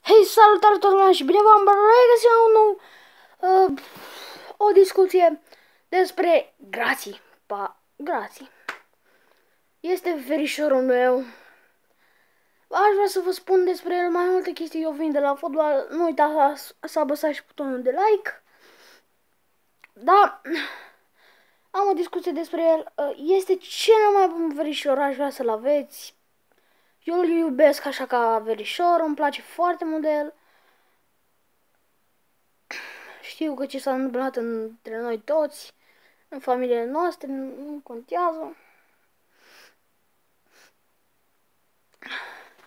Hei, salutare toată lumea și bine v-am regăsit la un nou, o discuție despre Grații. Grații. Este verișorul meu. Aș vrea să vă spun despre el mai multe chestii. Eu vin de la fotbal. Nu uitați să apăsați și butonul de like. Da, am o discuție despre el. Este cel mai bun verișor, aș vrea să-l aveți. Eu îl iubesc așa ca verișor, îmi place foarte mult de el. Știu că ce s-a întâmplat între noi toți, în familiile noastre, nu contează.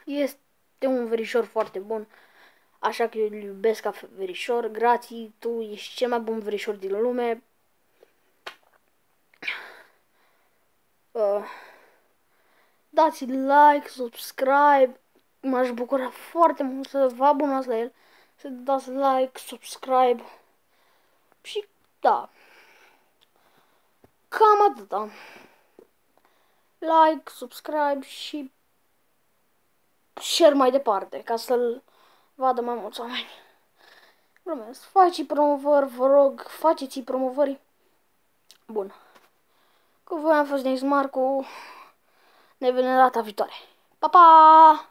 Este un verișor foarte bun, așa că eu îl iubesc ca verișor. Grații, tu ești cel mai bun verișor din lume. Dați like, subscribe, m-aș bucura foarte mult să vă abonați la el, să dați like, subscribe și da, cam atâta. Like, subscribe și share mai departe, ca să-l vadă mai mulți oameni. Glumesc, faceți promovări, vă rog, faceți promovări. Bun. Cu voi am fost Denis Marcu. Ne vedem data viitoare. Pa, pa!